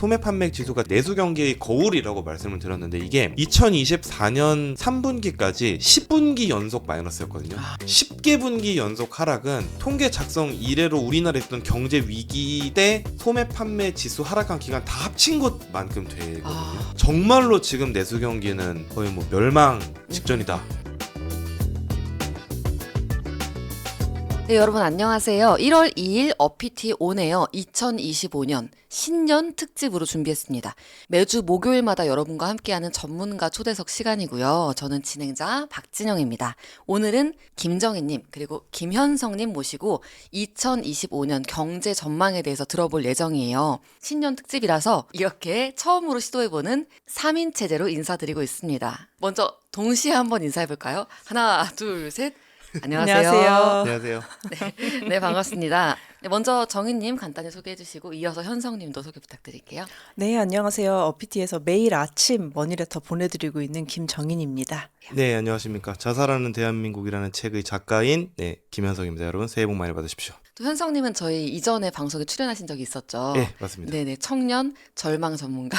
소매 판매 지수가 내수 경기의 거울이라고 말씀을 드렸는데 이게 2024년 3분기까지 10분기 연속 마이너스였거든요. 10개 분기 연속 하락은 통계 작성 이래로 우리나라에 있던 경제 위기 때 소매 판매 지수 하락한 기간 다 합친 것만큼 되거든요. 정말로 지금 내수 경기는 거의 뭐 멸망 직전이다. 네, 여러분 안녕하세요. 1월 2일 어피티 온에어 2025년 신년 특집으로 준비했습니다. 매주 목요일마다 여러분과 함께하는 전문가 초대석 시간이고요. 저는 진행자 박진영입니다. 오늘은 김정희님 그리고 김현성님 모시고 2025년 경제 전망에 대해서 들어볼 예정이에요. 신년 특집이라서 이렇게 처음으로 시도해보는 3인 체제로 인사드리고 있습니다. 먼저 동시에 한번 인사해볼까요? 하나, 둘, 셋. 안녕하세요. 안녕하세요. 네, 반갑습니다. 네, 먼저 정희님 간단히 소개해 주시고 이어서 현성님도 소개 부탁드릴게요. 네, 안녕하세요. 어피티에서 매일 아침 머니레터 보내드리고 있는 김정인입니다. 네, 안녕하십니까. 자살하는 대한민국이라는 책의 작가인 김현석입니다. 여러분 새해 복 많이 받으십시오. 또 현성님은 저희 이전에 방송에 출연하신 적이 있었죠. 네, 맞습니다. 네네, 청년 절망 전문가,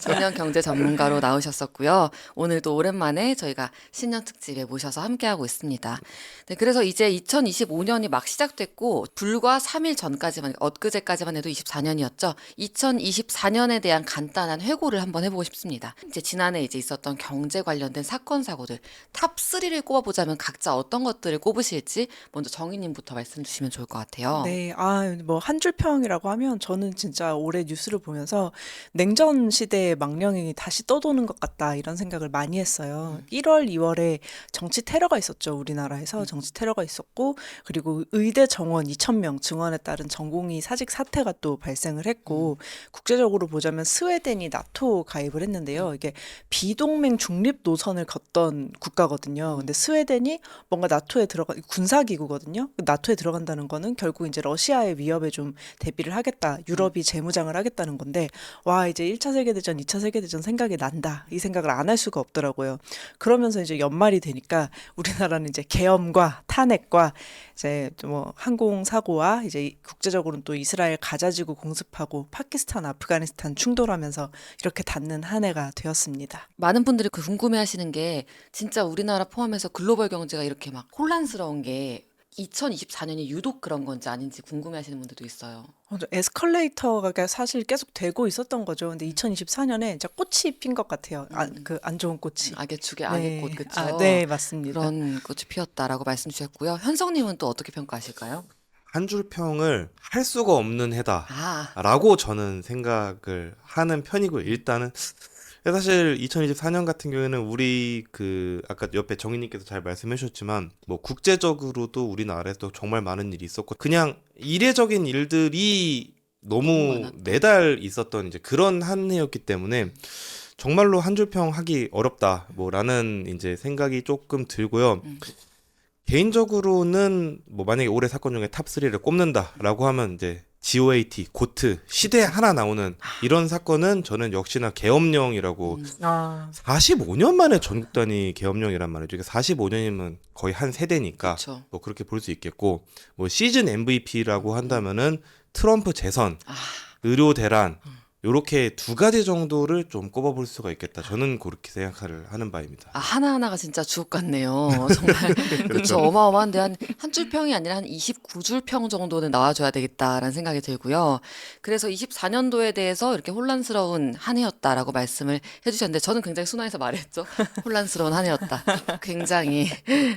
청년 경제 전문가로 나오셨었고요. 오늘도 오랜만에 저희가 신년 특집에 모셔서 함께하고 있습니다. 네, 그래서 이제 2025년이 막 시작됐고 불과 3일 전까지만, 엊그제까지만 해도 24년이었죠. 2024년에 대한 간단한 회고를 한번 해보고 싶습니다. 이제 지난해 이제 있었던 경제 관련된 사건 사고들 탑 3를 꼽아보자면 각자 어떤 것들을 꼽으실지 먼저 정희님부터 말씀 주시면 좋을 것 같아요. 네, 뭐 한 줄 평이라고 하면 저는 진짜 올해 뉴스를 보면서 냉전 시대의 망령이 다시 떠도는 것 같다 이런 생각을 많이 했어요. 1월, 2월에 정치 테러가 있었죠. 우리나라에서 정치 테러가 있었고 그리고 의대 정원 2,000명 증원에 따른 전공의 사직 사태가 또 발생을 했고 국제적으로 보자면 스웨덴이 나토 가입을 했는데요. 이게 비동맹 중립 노선을 걷던 국가거든요. 근데 스웨덴이 뭔가 나토에 들어간 군사기구거든요. 나토에 들어간다는 거는 결국 이제 러시아의 위협에 좀 대비를 하겠다. 유럽이 재무장을 하겠다는 건데 와 이제 1차 세계대전, 2차 세계대전 생각이 난다. 이 생각을 안 할 수가 없더라고요. 그러면서 이제 연말이 되니까 우리나라는 이제 계엄과 탄핵과 이제 뭐 항공 사고와 이제 국제적으로는 또 이스라엘 가자지구 공습하고 파키스탄, 아프가니스탄 충돌하면서 이렇게 닿는 한 해가 되었습니다. 많은 분들이 궁금해하시는 게 진짜 우리나라 포함해서 글로벌 경제가 이렇게 막 혼란스러운 게 2024년이 유독 그런 건지 아닌지 궁금해하시는 분들도 있어요. 에스컬레이터가 사실 계속 되고 있었던 거죠. 근데 2024년에 진짜 꽃이 핀 것 같아요. 그 안 좋은 꽃이. 악의 축의 악의 꽃, 그쵸? 네, 맞습니다. 그런 꽃이 피었다라고 말씀 주셨고요. 현성님은 또 어떻게 평가하실까요? 한 줄 평을 할 수가 없는 아, 해다라고 저는 생각을 하는 편이고요. 일단은 사실 2024년 같은 경우에는 우리 아까 옆에 정희님께서 잘 말씀해 주셨지만 뭐 국제적으로도 우리나라에서 정말 많은 일이 있었고 그냥 이례적인 일들이 너무 매달 있었던 이제 그런 한 해였기 때문에 정말로 한 줄 평 하기 어렵다 뭐라는 이제 생각이 조금 들고요. 개인적으로는 뭐 만약에 올해 사건 중에 탑 3를 꼽는다라고 하면 이제 GOAT, 고트, 시대에 하나 나오는 이런 사건은 저는 역시나 계엄령이라고 45년 만에 전국 단위 계엄령이란 말이죠. 이게 45년이면 거의 한 세대니까 그쵸. 뭐 그렇게 볼 수 있겠고 뭐 시즌 MVP라고 한다면은 트럼프 재선, 의료 대란 요렇게 두 가지 정도를 좀 꼽아볼 수가 있겠다. 저는 그렇게 생각을 하는 바입니다. 하나하나가 진짜 주옥 같네요. 정말. 그렇죠. 어마어마한데 한 줄 평이 아니라 한 29줄 평 정도는 나와줘야 되겠다라는 생각이 들고요. 그래서 24년도에 대해서 이렇게 혼란스러운 한 해였다라고 말씀을 해주셨는데 저는 굉장히 순화해서 말했죠. 혼란스러운 한 해였다. 굉장히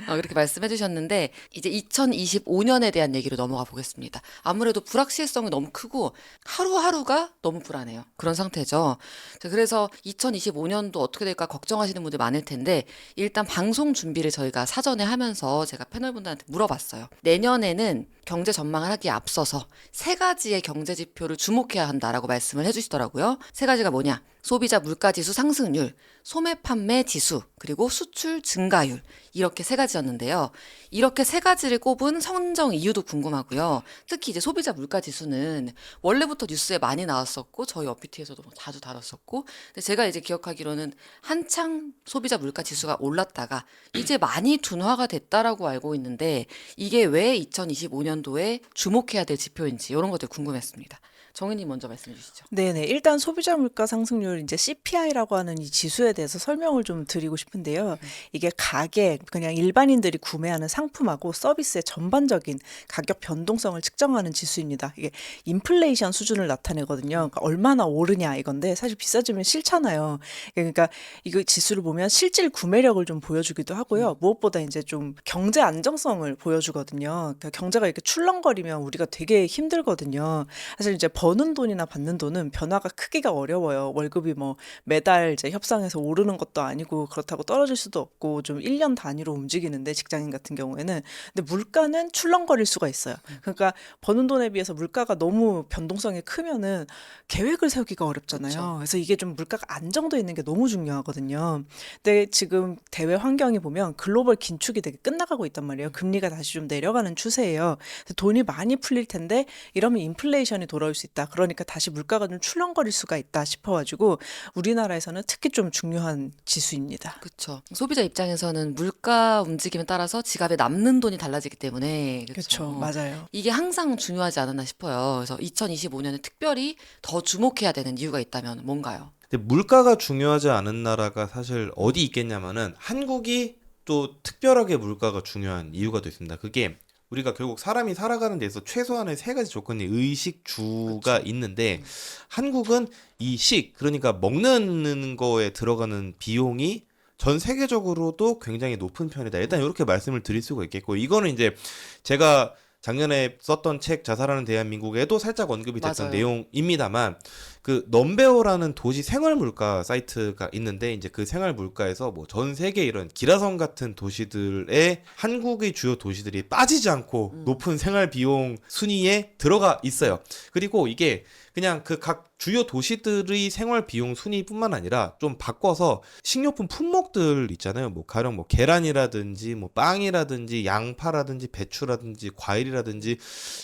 그렇게 말씀해 주셨는데 이제 2025년에 대한 얘기로 넘어가 보겠습니다. 아무래도 불확실성이 너무 크고 하루하루가 너무 불안해요. 그런 상태죠. 그래서 2025년도 어떻게 될까 걱정하시는 분들 많을 텐데 일단 방송 준비를 저희가 사전에 하면서 제가 패널분들한테 물어봤어요. 내년에는 경제 전망을 하기에 앞서서 세 가지의 경제 지표를 주목해야 한다라고 말씀을 해주시더라고요. 세 가지가 뭐냐? 소비자 물가지수 상승률, 소매 판매 지수, 그리고 수출 증가율 이렇게 세 가지였는데요. 이렇게 세 가지를 꼽은 선정 이유도 궁금하고요. 특히 이제 소비자 물가지수는 원래부터 뉴스에 많이 나왔었고 저희 어피티에서도 자주 다뤘었고 근데 제가 이제 기억하기로는 한창 소비자 물가지수가 올랐다가 이제 많이 둔화가 됐다라고 알고 있는데 이게 왜 2025년도에 주목해야 될 지표인지 이런 것들 궁금했습니다. 정은님 먼저 말씀해 주시죠. 네네. 일단 소비자 물가 상승률 이제 CPI라고 하는 이 지수에 대해서 설명을 좀 드리고 싶은데요. 이게 가격, 그냥 일반인들이 구매하는 상품하고 서비스의 전반적인 가격 변동성을 측정하는 지수입니다. 이게 인플레이션 수준을 나타내거든요. 그러니까 얼마나 오르냐 이건데 사실 비싸지면 싫잖아요. 그러니까 이거 지수를 보면 실질 구매력을 좀 보여주기도 하고요. 무엇보다 이제 좀 경제 안정성을 보여주거든요. 그러니까 경제가 이렇게 출렁거리면 우리가 되게 힘들거든요. 사실 이제 버는 돈이나 받는 돈은 변화가 크기가 어려워요. 월급이 뭐 매달 이제 협상해서 오르는 것도 아니고 그렇다고 떨어질 수도 없고 좀 1년 단위로 움직이는데 직장인 같은 경우에는 근데 물가는 출렁거릴 수가 있어요. 그러니까 버는 돈에 비해서 물가가 너무 변동성이 크면은 계획을 세우기가 어렵잖아요. 그쵸. 그래서 이게 좀 물가가 안정돼 있는 게 너무 중요하거든요. 근데 지금 대외 환경이 보면 글로벌 긴축이 되게 끝나가고 있단 말이에요. 금리가 다시 좀 내려가는 추세예요. 그래서 돈이 많이 풀릴 텐데 이러면 인플레이션이 돌아올 수 있다. 그러니까 다시 물가가 좀 출렁거릴 수가 있다 싶어가지고 우리나라에서는 특히 좀 중요한 지수입니다. 그렇죠. 소비자 입장에서는 물가 움직임에 따라서 지갑에 남는 돈이 달라지기 때문에 그렇죠. 그렇죠. 맞아요. 이게 항상 중요하지 않았나 싶어요. 그래서 2025년에 특별히 더 주목해야 되는 이유가 있다면 뭔가요? 근데 물가가 중요하지 않은 나라가 사실 어디 있겠냐면은 한국이 또 특별하게 물가가 중요한 이유가 또 있습니다. 그게 우리가 결국 사람이 살아가는 데서 최소한의 세 가지 조건이 의식, 주가 있는데 한국은 이 그러니까 먹는 거에 들어가는 비용이 전 세계적으로도 굉장히 높은 편이다. 일단 이렇게 말씀을 드릴 수가 있겠고 이거는 이제 제가 작년에 썼던 책 자살하는 대한민국에도 살짝 언급이 됐던 맞아요. 내용입니다만 그 넘베오라는 도시 생활 물가 사이트가 있는데 이제 그 생활 물가에서 뭐 전 세계 이런 기라성 같은 도시들의 한국의 주요 도시들이 빠지지 않고 높은 생활 비용 순위에 들어가 있어요. 그리고 이게 그냥 그 각 주요 도시들의 생활 비용 순위뿐만 아니라 좀 바꿔서 식료품 품목들 있잖아요. 뭐 가령 뭐 계란이라든지 뭐 빵이라든지 양파라든지 배추라든지 과일이라든지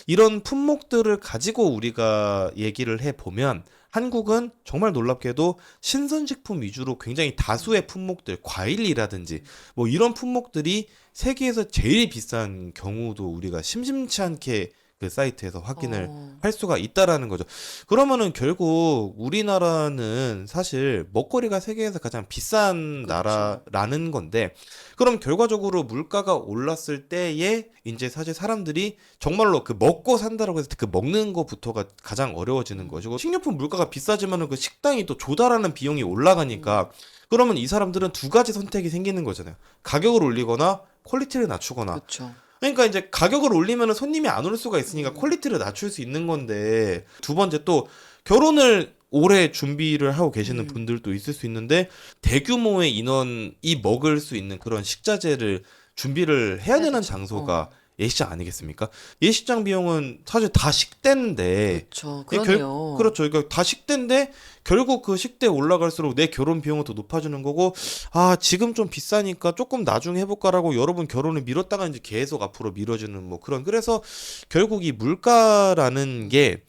이런 품목들을 가지고 우리가 얘기를 해 보면 한국은 정말 놀랍게도 신선식품 위주로 굉장히 다수의 품목들, 과일이라든지 뭐 이런 품목들이 세계에서 제일 비싼 경우도 우리가 심심치 않게 그 사이트에서 확인을 할 수가 있다라는 거죠. 그러면은 결국 우리나라는 사실 먹거리가 세계에서 가장 비싼 그렇죠. 나라라는 건데 그럼 결과적으로 물가가 올랐을 때에 이제 사실 사람들이 정말로 그 먹고 산다라고 해서 그 먹는 거부터가 가장 어려워지는 것이고 식료품 물가가 비싸지만은 그 식당이 또 조달하는 비용이 올라가니까 그러면 이 사람들은 두 가지 선택이 생기는 거잖아요. 가격을 올리거나 퀄리티를 낮추거나. 그렇죠. 그러니까 이제 가격을 올리면 손님이 안 올 수가 있으니까 퀄리티를 낮출 수 있는 건데 두 번째 또 결혼을 오래 준비를 하고 계시는 분들도 있을 수 있는데 대규모의 인원이 먹을 수 있는 그런 식자재를 준비를 해야 되는 되죠. 장소가 예식장 아니겠습니까? 예식장 비용은 사실 다 식대인데 그렇죠. 예, 그러네요. 그렇죠. 그러니까 다 식대인데 결국 그 식대 올라갈수록 내 결혼 비용은 더 높아지는 거고 아 지금 좀 비싸니까 조금 나중에 해볼까라고 여러분 결혼을 미뤘다가 이제 계속 앞으로 미뤄지는 뭐 그런 그래서 결국 이 물가라는 게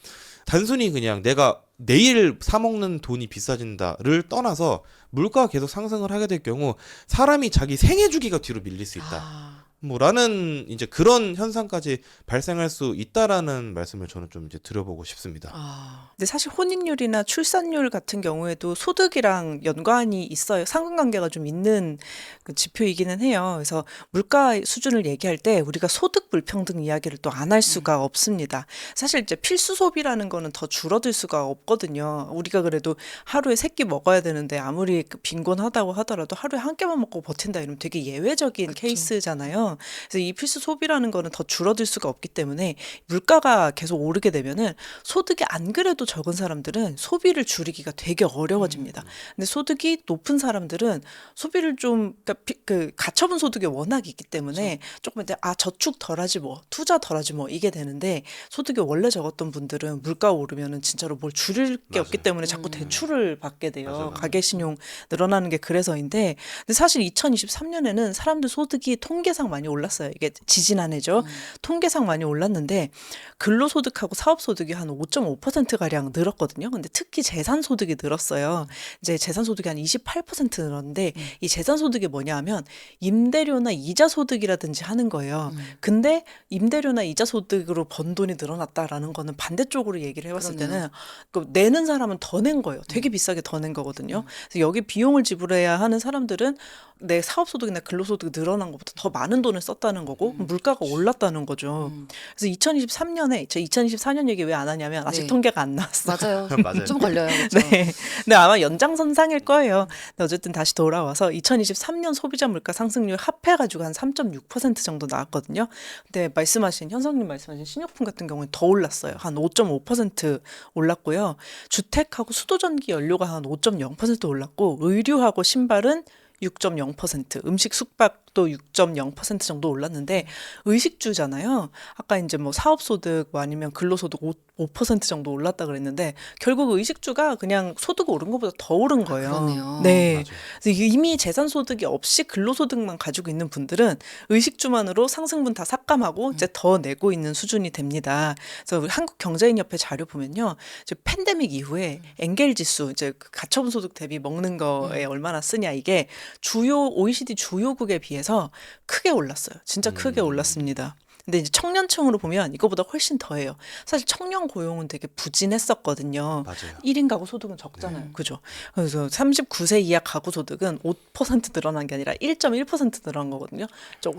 단순히 그냥 내가 내일 사 먹는 돈이 비싸진다를 떠나서 물가가 계속 상승을 하게 될 경우 사람이 자기 생애 주기가 뒤로 밀릴 수 있다. 아, 뭐라는 이제 그런 현상까지 발생할 수 있다라는 말씀을 저는 좀 이제 드려보고 싶습니다. 근데 사실 혼인율이나 출산율 같은 경우에도 소득이랑 연관이 있어요. 상관관계가 좀 있는 그 지표이기는 해요. 그래서 물가 수준을 얘기할 때 우리가 소득 불평등 이야기를 또 안 할 수가 없습니다. 사실 이제 필수 소비라는 거는 더 줄어들 수가 없거든요. 우리가 그래도 하루에 3끼 먹어야 되는데 아무리 그 빈곤하다고 하더라도 하루에 한 끼만 먹고 버틴다 이러면 되게 예외적인 케이스잖아요. 그래서 이 필수 소비라는 거는 더 줄어들 수가 없기 때문에 물가가 계속 오르게 되면은 소득이 안 그래도 적은 사람들은 소비를 줄이기가 되게 어려워집니다. 근데 소득이 높은 사람들은 소비를 좀 그러니까 그 가처분 소득이 워낙 있기 때문에 조금 이제 아 저축 덜하지 뭐 투자 덜하지 뭐 이게 되는데 소득이 원래 적었던 분들은 물가 오르면은 진짜로 뭘 줄일 게 없기 맞아요. 때문에 자꾸 대출을 받게 돼요. 맞아요. 가계 신용 늘어나는 게 그래서인데 근데 사실 2023년에는 사람들 소득이 통계상 많이 많이 올랐어요. 이게 지지난해죠. 통계상 많이 올랐는데 근로소득하고 사업소득이 한 5.5%가량 늘었거든요. 근데 특히 재산소득이 늘었어요. 이제 재산소득이 한 28% 늘었는데 이 재산소득이 뭐냐 하면 임대료나 이자소득이라든지 하는 거예요. 근데 임대료나 이자소득으로 번 돈이 늘어났다라는 거는 반대쪽으로 얘기를 해봤을 그러네요. 때는 그 내는 사람은 더 낸 거예요. 되게 비싸게 더 낸 거거든요. 그래서 여기 비용을 지불해야 하는 사람들은 내 사업소득이나 근로소득이 늘어난 것보다 더 많은 돈을 썼다는 거고 물가가 올랐다는 거죠. 그래서 2023년에 2024년 얘기 왜 안 하냐면 아직 네. 통계가 안 나왔어요. 맞아요. 맞아요. 좀 걸려요. 그렇죠? 네. 근데 아마 연장선상일 거예요. 근데 어쨌든 다시 돌아와서 2023년 소비자 물가 상승률 합해가지고 한 3.6% 정도 나왔거든요. 근데 현성님 말씀하신 신용품 같은 경우는 더 올랐어요. 한 5.5% 올랐고요. 주택하고 수도전기 연료가 한 5.0% 올랐고 의류하고 신발은 6.0%, 음식 숙박도 6.0% 정도 올랐는데 의식주잖아요. 아까 이제 뭐 사업소득 뭐 아니면 근로소득 5% 정도 올랐다 그랬는데 결국 의식주가 그냥 소득 오른 것보다 더 오른 거예요. 그러네요. 네. 맞아요. 그래서 이미 재산소득이 없이 근로소득만 가지고 있는 분들은 의식주만으로 상승분 다 삭감하고 이제 더 내고 있는 수준이 됩니다. 그래서 우리 한국경제인협회 자료 보면요, 이제 팬데믹 이후에 엔겔 지수, 이제 그 가처분 소득 대비 먹는 거에 얼마나 쓰냐 이게 OECD 주요국에 비해서 크게 올랐어요. 진짜 크게 올랐습니다. 근데 이제 청년층으로 보면 이거보다 훨씬 더해요. 사실 청년 고용은 되게 부진했었거든요. 맞아요. 1인 가구 소득은 적잖아요. 그죠? 그래서 39세 이하 가구 소득은 5% 늘어난 게 아니라 1.1% 늘어난 거거든요.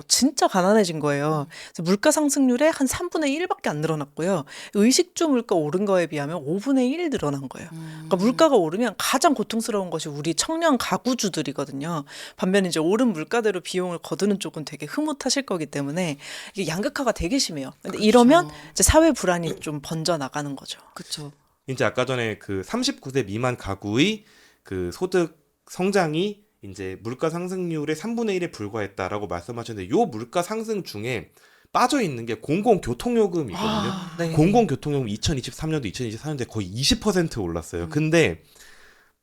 진짜 가난해진 거예요. 그래서 물가 상승률에 한 3분의 1밖에 안 늘어났고요. 의식주 물가 오른 거에 비하면 5분의 1 늘어난 거예요. 그러니까 물가가 오르면 가장 고통스러운 것이 우리 청년 가구주들이거든요. 반면에 이제 오른 물가대로 비용을 거두는 쪽은 되게 흐뭇하실 거기 때문에 이게 양극화가 되게 심해요. 근데 이러면 이제 사회 불안이 좀 번져 나가는 거죠. 그렇죠. 이제 아까 전에 그 39세 미만 가구의 그 소득 성장이 이제 물가 상승률의 3분의 1에 불과했다라고 말씀하셨는데 요 물가 상승 중에 빠져 있는 게 공공교통요금이거든요. 네. 공공교통요금 2023년도 2024년도에 거의 20% 올랐어요. 근데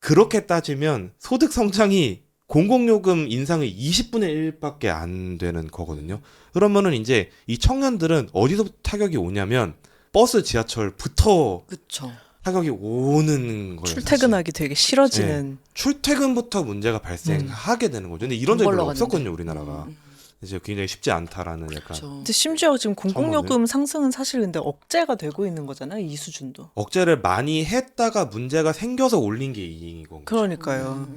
그렇게 따지면 소득 성장이 공공요금 인상의 20분의 1밖에 안 되는 거거든요. 그러면은 이제 이 청년들은 어디서부터 타격이 오냐면 버스, 지하철부터 그렇죠. 타격이 오는 거예요. 출퇴근하기 되게 싫어지는. 출퇴근부터 문제가 발생하게 되는 거죠. 근데 이런 적이 돈 별로 벌러 없었거든요, 갔는데. 우리나라가. 이제 굉장히 쉽지 않다라는 약간 그렇죠. 근데 심지어 지금 공공요금 상승은 사실 근데 억제가 되고 있는 거잖아요. 이 수준도. 억제를 많이 했다가 문제가 생겨서 올린 게 이건 거죠. 그러니까요.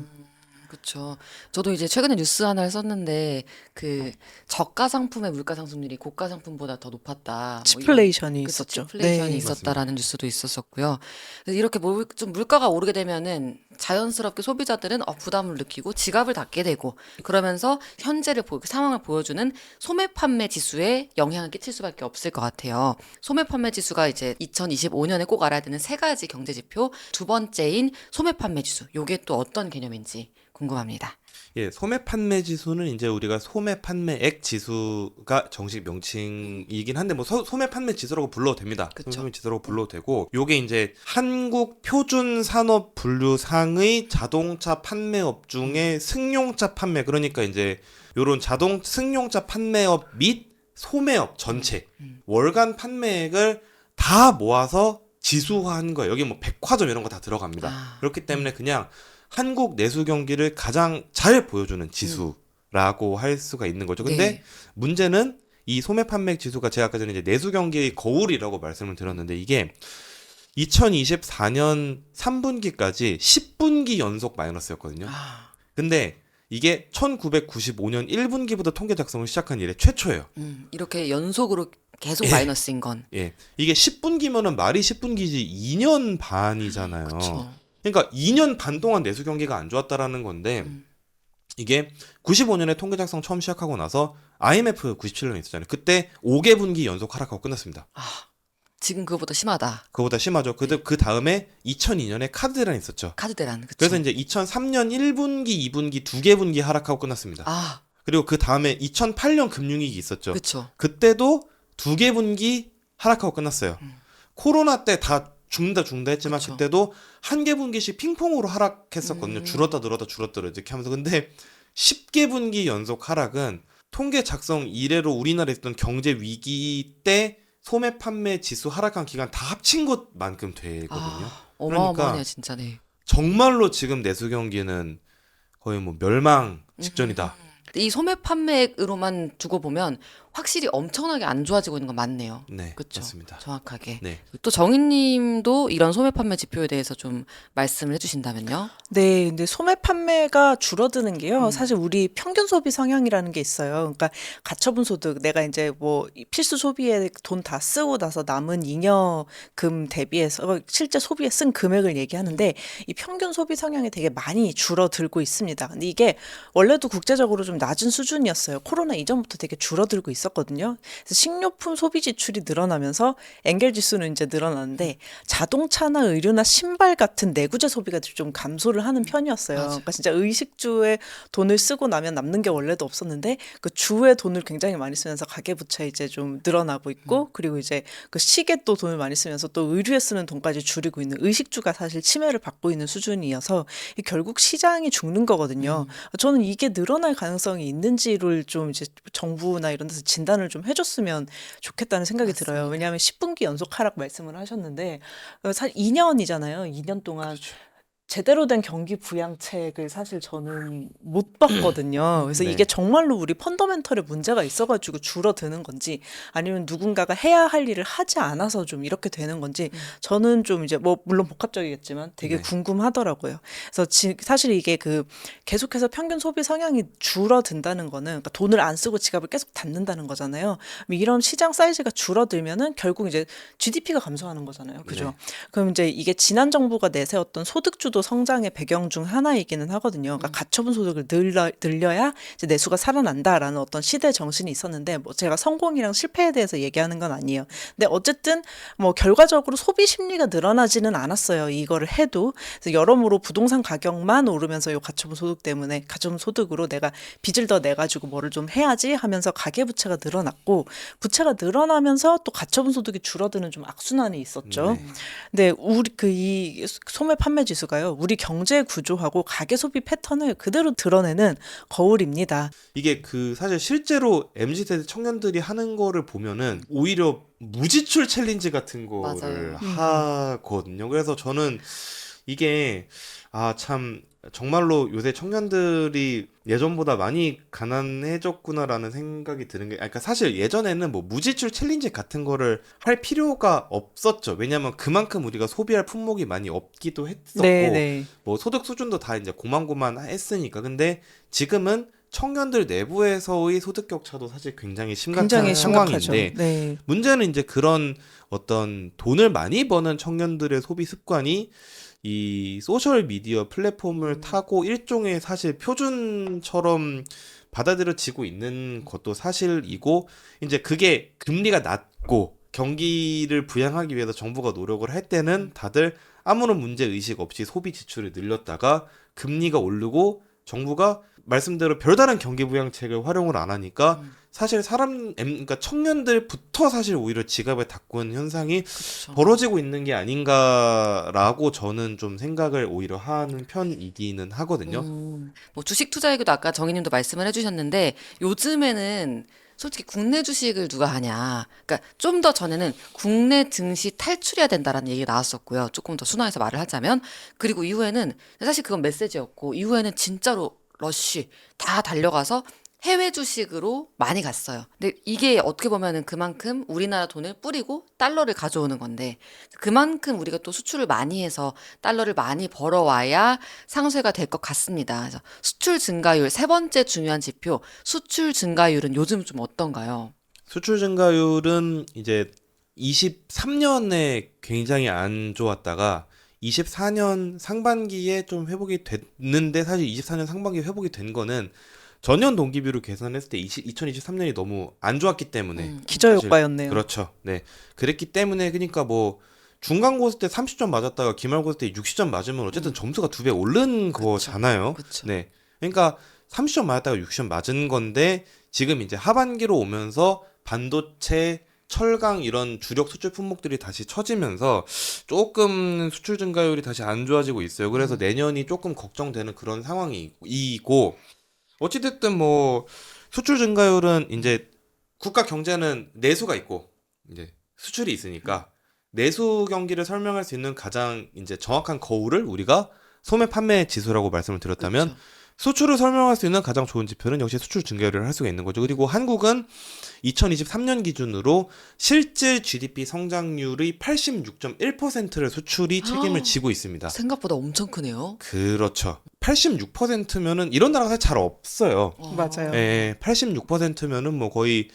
그렇죠. 저도 이제 최근에 뉴스 하나를 썼는데 그 저가 상품의 물가 상승률이 고가 상품보다 더 높았다. 뭐 이런 스플레이션이 그쵸, 있었죠. 스플레이션이 네. 있었다라는 뉴스도 있었었고요. 그래서 이렇게 좀 물가가 오르게 되면은 자연스럽게 소비자들은 부담을 느끼고 지갑을 닫게 되고 그러면서 현재를 그 상황을 보여주는 소매 판매 지수에 영향을 끼칠 수밖에 없을 것 같아요. 소매 판매 지수가 이제 2025년에 꼭 알아야 되는 세 가지 경제 지표 두 번째인 소매 판매 지수. 요게 또 어떤 개념인지 궁금합니다. 예, 소매 판매 지수는 이제 우리가 소매 판매액 지수가 정식 명칭이긴 한데 뭐 소매 판매 지수라고 불러도 됩니다. 그쵸. 소매 지수라고 불러도 되고 요게 이제 한국 표준 산업 분류상의 자동차 판매업 중에 승용차 판매 그러니까 이제 요런 승용차 판매업 및 소매업 전체 월간 판매액을 다 모아서 지수화한 거예요. 여기 뭐 백화점 이런 거 다 들어갑니다. 그렇기 때문에 그냥 한국 내수 경기를 가장 잘 보여주는 지수라고 할 수가 있는 거죠. 근데 네. 문제는 이 소매 판매액 지수가 제가 아까 전에 이제 내수 경기의 거울이라고 말씀을 드렸는데 이게 2024년 3분기까지 10분기 연속 마이너스였거든요. 근데 이게 1995년 1분기부터 통계 작성을 시작한 이래 최초예요. 이렇게 연속으로 계속 예. 마이너스인 건. 예. 이게 10분기면은 말이 10분기지 2년 반이잖아요. 그렇죠. 그러니까 2년 반 동안 내수 경기가 안 좋았다라는 건데 이게 95년에 통계 작성 처음 시작하고 나서 IMF 97년에 있었잖아요. 그때 5개 분기 연속 하락하고 끝났습니다. 지금 그거보다 심하다. 그거보다 심하죠. 그 다음에 2002년에 카드 대란이 있었죠. 카드 대란. 그쵸? 그래서 이제 2003년 1분기, 2분기, 2개 분기 하락하고 끝났습니다. 그리고 그 다음에 2008년 금융위기 있었죠. 그렇죠. 그때도 2개 분기 하락하고 끝났어요. 코로나 때 다 죽는다 했지만 그쵸. 그때도 1개 분기씩 핑퐁으로 하락했었거든요. 줄었다 늘었다 이렇게 하면서. 근데 10개 분기 연속 하락은 통계 작성 이래로 우리나라에 있었던 경제 위기 때 소매 판매 지수 하락한 기간 다 합친 것만큼 되거든요. 어마어마하네요, 그러니까 진짜. 네. 정말로 지금 내수 경기는 거의 뭐 멸망 직전이다. 이 소매 판매액으로만 두고 보면 확실히 엄청나게 안 좋아지고 있는 건 맞네요. 네, 그쵸. 맞습니다. 정확하게. 네. 또 정인님도 이런 소매 판매 지표에 대해서 좀 말씀을 해주신다면요. 네, 근데 소매 판매가 줄어드는 게요. 사실 우리 평균 소비 성향이라는 게 있어요. 그러니까 가처분 소득, 내가 이제 뭐 필수 소비에 돈 다 쓰고 나서 남은 잉여금 대비해서 실제 소비에 쓴 금액을 얘기하는데 이 평균 소비 성향이 되게 많이 줄어들고 있습니다. 근데 이게 원래도 국제적으로 좀 낮은 수준이었어요. 코로나 이전부터 되게 줄어들고 있었거든요. 그래서 식료품 소비 지출이 늘어나면서 엔겔 지수는 이제 늘어나는데 자동차나 의류나 신발 같은 내구재 소비가 좀 감소를 하는 편이었어요. 맞아요. 그러니까 진짜 의식주에 돈을 쓰고 나면 남는 게 원래도 없었는데 그 주에 돈을 굉장히 많이 쓰면서 가계부채 이제 좀 늘어나고 있고 그리고 이제 그 시계 또 돈을 많이 쓰면서 또 의류에 쓰는 돈까지 줄이고 있는 의식주가 사실 침해를 받고 있는 수준이어서 이 결국 시장이 죽는 거거든요. 저는 이게 늘어날 가능성이 있는지를 좀 이제 정부나 이런 데서 진단을 좀 해줬으면 좋겠다는 생각이 들어요. 맞습니다. 왜냐하면 10분기 연속 하락 말씀을 하셨는데 사실 2년이잖아요. 2년 동안 제대로 된 경기 부양책을 사실 저는 못 봤거든요. 그래서 네. 이게 정말로 우리 펀더멘털에 문제가 있어가지고 줄어드는 건지 아니면 누군가가 해야 할 일을 하지 않아서 좀 이렇게 되는 건지 저는 좀 이제 뭐 물론 복합적이겠지만 되게 네. 궁금하더라고요. 그래서 사실 이게 그 계속해서 평균 소비 성향이 줄어든다는 거는 그러니까 돈을 안 쓰고 지갑을 계속 닫는다는 거잖아요. 이런 시장 사이즈가 줄어들면은 결국 이제 GDP가 감소하는 거잖아요. 그죠? 네. 그럼 이제 이게 지난 정부가 내세웠던 소득주도 성장의 배경 중 하나이기는 하거든요. 그러니까 가처분 소득을 늘려야 이제 내수가 살아난다라는 어떤 시대 정신이 있었는데 뭐 제가 성공이랑 실패에 대해서 얘기하는 건 아니에요. 근데 어쨌든 뭐 결과적으로 소비 심리가 늘어나지는 않았어요. 이거를 해도. 그래서 여러모로 부동산 가격만 오르면서 요 가처분 소득 때문에 가처분 소득으로 내가 빚을 더 내가지고 뭐를 좀 해야지 하면서 가계부채가 늘어났고 부채가 늘어나면서 또 가처분 소득이 줄어드는 좀 악순환이 있었죠. 네. 근데 우리 이 소매 판매 지수가요. 우리 경제 구조하고 가계 소비 패턴을 그대로 드러내는 거울입니다. 이게 그 사실 실제로 MZ세대 청년들이 하는 거를 보면은 오히려 무지출 챌린지 같은 거를 하거든요. 그래서 저는 이게 참 정말로 요새 청년들이 예전보다 많이 가난해졌구나라는 생각이 드는 게 그러니까 사실 예전에는 뭐 무지출 챌린지 같은 거를 할 필요가 없었죠. 왜냐면 그만큼 우리가 소비할 품목이 많이 없기도 했었고 네. 뭐 소득 수준도 다 이제 고만고만했으니까. 근데 지금은 청년들 내부에서의 소득 격차도 사실 굉장히 심각한 굉장히 심각하죠. 상황인데 네. 문제는 이제 그런 어떤 돈을 많이 버는 청년들의 소비 습관이 이 소셜 미디어 플랫폼을 타고 일종의 사실 표준처럼 받아들여지고 있는 것도 사실이고 이제 그게 금리가 낮고 경기를 부양하기 위해서 정부가 노력을 할 때는 다들 아무런 문제 의식 없이 소비 지출을 늘렸다가 금리가 오르고 정부가 말씀대로 별다른 경기 부양책을 활용을 안 하니까 사실 그러니까 청년들부터 사실 오히려 지갑을 닫고는 현상이 그렇죠. 벌어지고 있는 게 아닌가라고 저는 좀 생각을 오히려 하는 편이기는 하거든요. 뭐 주식 투자 얘기도 아까 정희님도 말씀을 해주셨는데 요즘에는 솔직히 국내 주식을 누가 하냐. 그러니까 좀 더 전에는 국내 증시 탈출해야 된다라는 얘기가 나왔었고요. 조금 더 순화해서 말을 하자면. 그리고 이후에는 사실 그건 메시지였고 이후에는 진짜로 러쉬 다 달려가서 해외 주식으로 많이 갔어요. 근데 이게 어떻게 보면은 그만큼 우리나라 돈을 뿌리고 달러를 가져오는 건데 그만큼 우리가 또 수출을 많이 해서 달러를 많이 벌어와야 상쇄가 될 것 같습니다. 그래서 수출 증가율 세 번째 중요한 지표 수출 증가율은 요즘 좀 어떤가요? 수출 증가율은 이제 23년에 굉장히 안 좋았다가 24년 상반기에 좀 회복이 됐는데 사실 24년 상반기에 회복이 된 거는 전년 동기비로 계산했을 때 2023년이 너무 안 좋았기 때문에 기저효과였네요. 그렇죠. 네. 그랬기 때문에 그러니까 뭐 중간고사 때 30점 맞았다가 기말고사 때 60점 맞으면 어쨌든 점수가 2배 오른 거잖아요. 그쵸. 네. 그러니까 30점 맞았다가 60점 맞은 건데 지금 이제 하반기로 오면서 반도체, 철강 이런 주력 수출 품목들이 다시 처지면서 조금 수출 증가율이 다시 안 좋아지고 있어요. 그래서 내년이 조금 걱정되는 그런 상황이고 어찌됐든 뭐 수출 증가율은 이제 국가 경제는 내수가 있고 이제 수출이 있으니까 내수 경기를 설명할 수 있는 가장 이제 정확한 거울을 우리가 소매 판매 지수라고 말씀을 드렸다면 그렇죠. 수출을 설명할 수 있는 가장 좋은 지표는 역시 수출 증가율을 할 수가 있는 거죠. 그리고 한국은 2023년 기준으로 실질 GDP 성장률의 86.1%를 수출이 책임을 지고 있습니다. 생각보다 엄청 크네요. 그렇죠. 86%면은 이런 나라가 사실 잘 없어요. 맞아요. 예, 86%면은 뭐 거의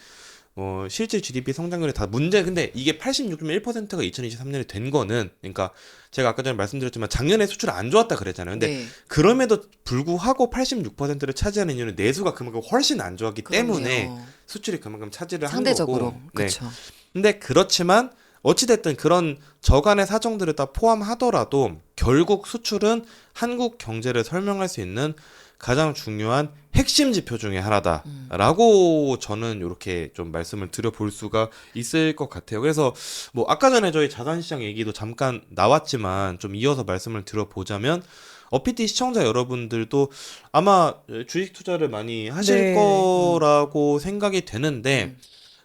실질 GDP 성장률이 다 문제. 근데 이게 86.1%가 2023년에 된 거는, 그러니까 제가 아까 전에 말씀드렸지만 작년에 수출 안 좋았다 그랬잖아요. 근데 네. 그럼에도 불구하고 86%를 차지하는 이유는 내수가 그만큼 훨씬 안 좋았기 때문에 그렇네요. 수출이 그만큼 차지를 한 상대적으로. 거고. 네. 그렇죠. 근데 그렇지만 어찌됐든 그런 저간의 사정들을 다 포함하더라도 결국 수출은 한국 경제를 설명할 수 있는 가장 중요한 핵심 지표 중에 하나다라고 저는 이렇게 좀 말씀을 드려볼 수가 있을 것 같아요. 그래서 뭐 아까 전에 저희 자산시장 얘기도 잠깐 나왔지만 좀 이어서 말씀을 드려보자면 어피티 시청자 여러분들도 아마 주식 투자를 많이 하실 네. 거라고 생각이 되는데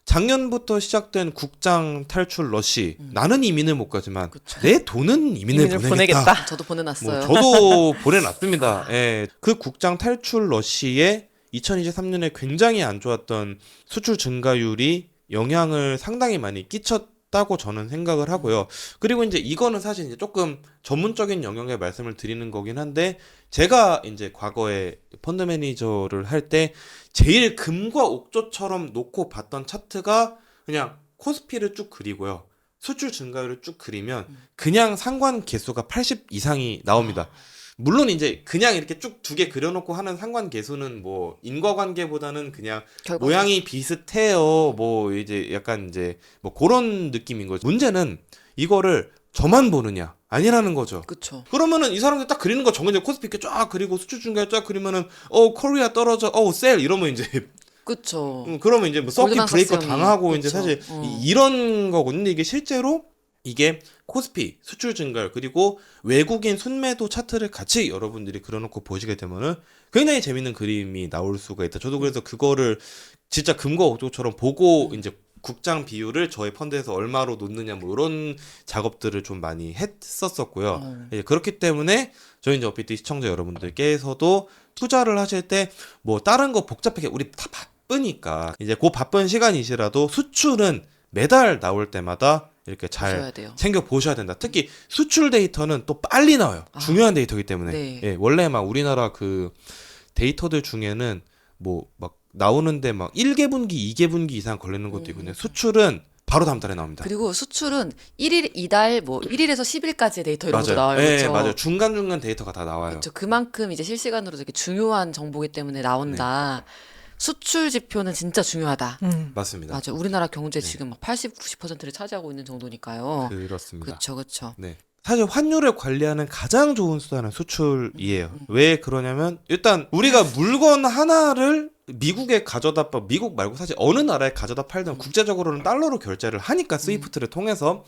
작년부터 시작된 국장 탈출 러시. 나는 이민을 못 가지만 그쵸. 내 돈은 이민을 이민을 보내겠다. 보내겠다. 저도 뭐 보내놨어요. 저도 보내놨습니다. 예. 그 국장 탈출 러시에 2023년에 굉장히 안 좋았던 수출 증가율이 영향을 상당히 많이 끼쳤다고 저는 생각을 하고요. 그리고 이제 이거는 사실 이제 조금 전문적인 영역의 말씀을 드리는 거긴 한데 제가 이제 과거에 펀드 매니저를 할 때 제일 금과 옥조처럼 놓고 봤던 차트가 그냥 코스피를 쭉 그리고요. 수출 증가율을 쭉 그리면 그냥 상관 개수가 80 이상이 나옵니다. 물론 이제 그냥 이렇게 쭉 두 개 그려놓고 하는 상관 개수는 뭐 인과관계보다는 그냥 결과. 모양이 비슷해요. 뭐 이제 약간 이제 뭐 그런 느낌인 거죠. 문제는 이거를 저만 보느냐 아니라는 거죠. 그렇죠. 그러면은 이 사람들 딱 그리는 거 정해져 코스피 이렇게 쫙 그리고 수출 증가율 쫙 그리면은 코리아 떨어져 셀 이러면 이제 그렇죠. 그러면 이제 뭐 서킷 골드만 브레이커 삭스형이. 당하고 이제 그쵸. 사실 어. 이런 거거든요. 근데 이게 실제로 이게 코스피 수출 증가율 그리고 외국인 순매도 차트를 같이 여러분들이 그려놓고 보시게 되면은 굉장히 재밌는 그림이 나올 수가 있다. 저도 그래서 그거를 진짜 금과 옥조처럼 보고 이제 국장 비율을 저희 펀드에서 얼마로 놓느냐 뭐 이런 작업들을 좀 많이 했었었고요. 예, 그렇기 때문에 저희 이제 어피티 시청자 여러분들께서도 투자를 하실 때 뭐 다른 거 복잡하게 우리 다 바쁘니까 이제 그 바쁜 시간이시라도 수출은 매달 나올 때마다 이렇게 잘 보셔야 돼요. 챙겨 보셔야 된다. 특히 수출 데이터는 또 빨리 나와요. 중요한 데이터이기 때문에. 네. 예, 원래 막 우리나라 그 데이터들 중에는 뭐 막 나오는데 막 1개 분기, 2개 분기 이상 걸리는 것도 있거든요. 수출은 바로 다음 달에 나옵니다. 그리고 수출은 1일, 이달, 뭐 1일에서 10일까지의 데이터 이런 것도 맞아요. 나와요. 예, 그렇죠? 맞아요. 중간중간 데이터가 다 나와요. 그렇죠. 그만큼 이제 실시간으로 되게 중요한 정보기 때문에 나온다. 수출 지표는 진짜 중요하다. 맞습니다. 맞아. 우리나라 경제 지금 막 80, 90%를 차지하고 있는 정도니까요. 그렇습니다. 그렇죠, 그렇죠. 네. 사실 환율을 관리하는 가장 좋은 수단은 수출이에요. 왜 그러냐면 일단 우리가 물건 하나를 미국에 가져다 미국 말고 사실 어느 나라에 가져다 팔든 국제적으로는 달러로 결제를 하니까 스위프트를 통해서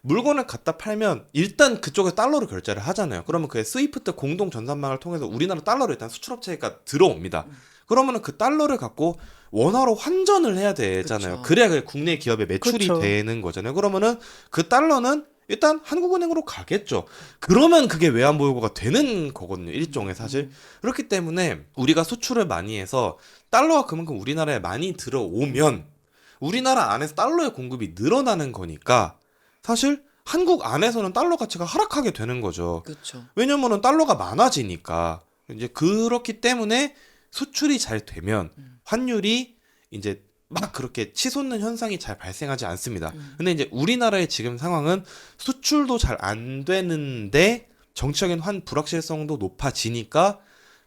물건을 갖다 팔면 일단 그쪽에 달러로 결제를 하잖아요. 그러면 그 스위프트 공동 전산망을 통해서 우리나라 달러로 일단 수출업체가 들어옵니다. 그러면은 그 달러를 갖고 원화로 환전을 해야 되잖아요. 그쵸. 그래야 그 국내 기업의 매출이 그쵸. 되는 거잖아요. 그러면은 그 달러는 일단 한국은행으로 가겠죠. 그러면 그게 외환보유고가 되는 거거든요. 일종의 사실. 그렇기 때문에 우리가 수출을 많이 해서 달러가 그만큼 우리나라에 많이 들어오면 우리나라 안에서 달러의 공급이 늘어나는 거니까 사실 한국 안에서는 달러 가치가 하락하게 되는 거죠. 그렇죠. 왜냐면은 달러가 많아지니까. 이제 그렇기 때문에 수출이 잘 되면 환율이 이제 막 그렇게 치솟는 현상이 잘 발생하지 않습니다. 근데 이제 우리나라의 지금 상황은 수출도 잘 안 되는데 정치적인 불확실성도 높아지니까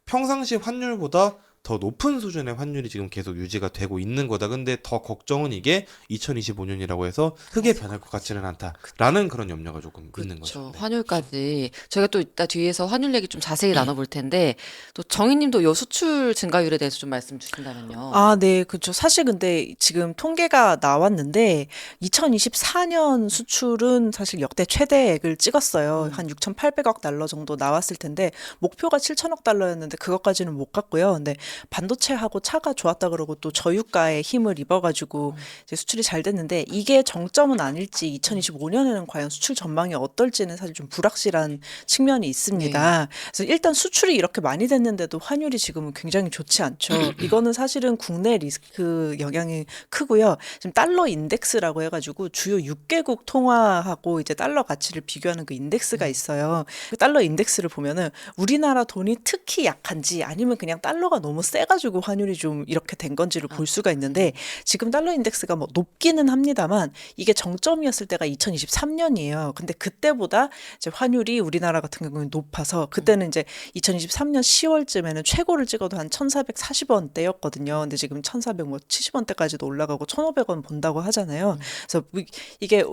평상시 환율보다 더 높은 수준의 환율이 지금 계속 유지가 되고 있는 거다. 근데 더 걱정은 이게 2025년이라고 해서 크게 변할 것 같지는 않다라는 그런 염려가 조금 있는 거죠. 그렇죠. 네. 환율까지 저희가 또 이따 뒤에서 환율 얘기 좀 자세히 나눠볼 텐데 또 정희님도 요 수출 증가율에 대해서 좀 말씀 주신다면요. 아, 네, 그렇죠. 사실 근데 지금 통계가 나왔는데 2024년 수출은 사실 역대 최대액을 찍었어요. 한 6,800억 달러 정도 나왔을 텐데 목표가 7천억 달러였는데 그것까지는 못 갔고요. 근데 반도체하고 차가 좋았다 그러고 또 저유가에 힘을 입어가지고 이제 수출이 잘 됐는데 이게 정점은 아닐지 2025년에는 과연 수출 전망이 어떨지는 사실 좀 불확실한 측면이 있습니다. 그래서 일단 수출이 이렇게 많이 됐는데도 환율이 지금은 굉장히 좋지 않죠. 이거는 사실은 국내 리스크 영향이 크고요. 지금 달러 인덱스라고 해가지고 주요 6개국 통화하고 이제 달러 가치를 비교하는 그 인덱스가 있어요. 그 달러 인덱스를 보면은 우리나라 돈이 특히 약한지 아니면 그냥 달러가 너무 세가지고 환율이 좀 이렇게 된 건지를 볼 수가 있는데 지금 달러 인덱스가 뭐 높기는 합니다만 이게 정점이었을 때가 2023년이에요. 근데 그때보다 이제 환율이 우리나라 같은 경우는 높아서 그때는 이제 2023년 10월쯤에는 최고를 찍어도 한 1,440원대였거든요. 근데 지금 1,470원대까지도 올라가고 1,500원 본다고 하잖아요. 그래서 이게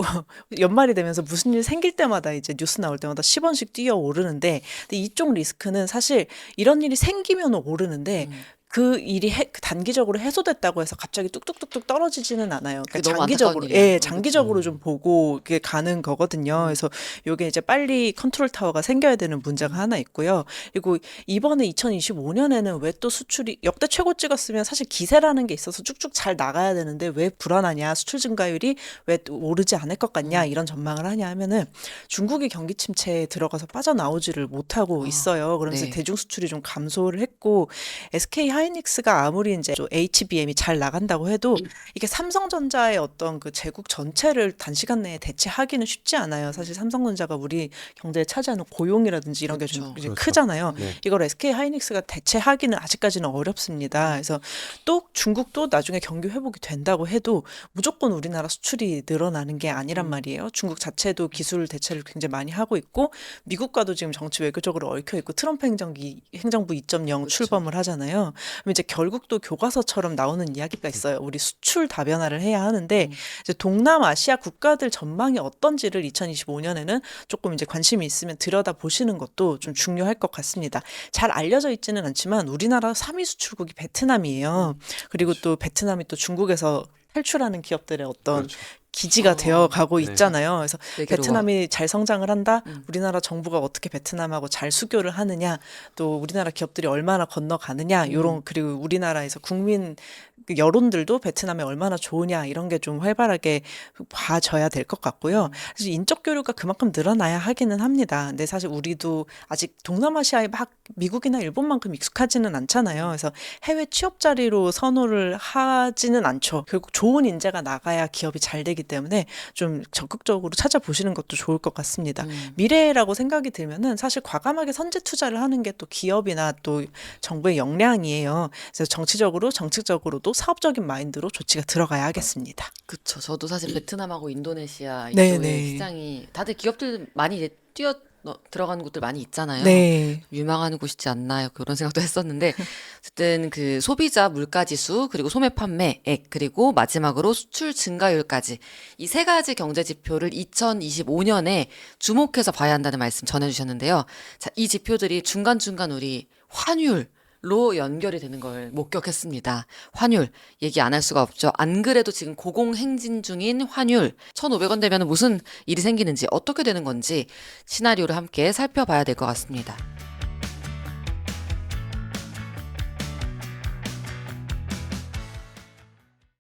연말이 되면서 무슨 일 생길 때마다 이제 뉴스 나올 때마다 10원씩 뛰어 오르는데 근데 이쪽 리스크는 사실 이런 일이 생기면 오르는데 그 일이 단기적으로 해소됐다고 해서 갑자기 뚝뚝뚝뚝 떨어지지는 않아요. 그게 그러니까 너무 장기적으로, 안타까운 일이에요. 예, 장기적으로 좀 보고 이게 가는 거거든요. 그래서 요게 이제 빨리 컨트롤 타워가 생겨야 되는 문제가 하나 있고요. 그리고 이번에 2025년에는 왜 또 수출이 역대 최고 찍었으면 사실 기세라는 게 있어서 쭉쭉 잘 나가야 되는데 왜 불안하냐, 수출 증가율이 왜 또 오르지 않을 것 같냐 이런 전망을 하냐 하면은 중국이 경기 침체에 들어가서 빠져나오지를 못하고 있어요. 그러면서 네. 대중 수출이 좀 감소를 했고 SK 하이닉스가 아무리 이제 HBM이 잘 나간다고 해도 이게 삼성전자의 어떤 그 제국 전체를 단시간 내에 대체하기는 쉽지 않아요. 사실 삼성전자가 우리 경제에 차지하는 고용이라든지 이런 게 좀 그렇죠. 이제 그렇죠. 크잖아요. 네. 이걸 SK 하이닉스가 대체하기는 아직까지는 어렵습니다. 그래서 또 중국도 나중에 경기 회복이 된다고 해도 무조건 우리나라 수출이 늘어나는 게 아니란 말이에요. 중국 자체도 기술 대체를 굉장히 많이 하고 있고 미국과도 지금 정치 외교적으로 얽혀 있고 트럼프 행정부 2.0 출범을 하잖아요. 그럼 이제 결국 또 교과서처럼 나오는 이야기가 있어요. 우리 수출 다변화를 해야 하는데 이제 동남아시아 국가들 전망이 어떤지를 2025년에는 조금 이제 관심이 있으면 들여다 보시는 것도 좀 중요할 것 같습니다. 잘 알려져 있지는 않지만 우리나라 3위 수출국이 베트남이에요. 그리고 또 베트남이 또 중국에서 탈출하는 기업들의 어떤 그렇죠. 기지가 되어 가고 네. 있잖아요. 그래서 내게로 베트남이 잘 성장을 한다. 우리나라 정부가 어떻게 베트남하고 잘 수교를 하느냐, 또 우리나라 기업들이 얼마나 건너가느냐, 요런 그리고 우리나라에서 국민 그 여론들도 베트남에 얼마나 좋으냐 이런 게 좀 활발하게 봐줘야 될 것 같고요. 그래서 인적 교류가 그만큼 늘어나야 하기는 합니다. 근데 사실 우리도 아직 동남아시아에 막 미국이나 일본만큼 익숙하지는 않잖아요. 그래서 해외 취업 자리로 선호를 하지는 않죠. 결국 좋은 인재가 나가야 기업이 잘 되기 때문에 좀 적극적으로 찾아보시는 것도 좋을 것 같습니다. 미래라고 생각이 들면은 사실 과감하게 선제 투자를 하는 게 또 기업이나 또 정부의 역량이에요. 그래서 정책적으로도 사업적인 마인드로 조치가 들어가야 하겠습니다. 그쵸. 저도 사실 베트남하고 인도네시아 네, 이쪽의 네. 시장이 다들 기업들 많이 이제 들어가는 곳들 많이 있잖아요. 네. 유망한 곳이지 않나 그런 생각도 했었는데 어쨌든 그 소비자 물가 지수 그리고 소매 판매액 그리고 마지막으로 수출 증가율까지 이 세 가지 경제 지표를 2025년에 주목해서 봐야 한다는 말씀 전해주셨는데요. 자, 이 지표들이 중간중간 우리 환율로 연결이 되는 걸 목격했습니다. 환율 얘기 안 할 수가 없죠. 안 그래도 지금 고공행진 중인 환율 1,500원 되면 무슨 일이 생기는지 어떻게 되는 건지 시나리오를 함께 살펴봐야 될 것 같습니다.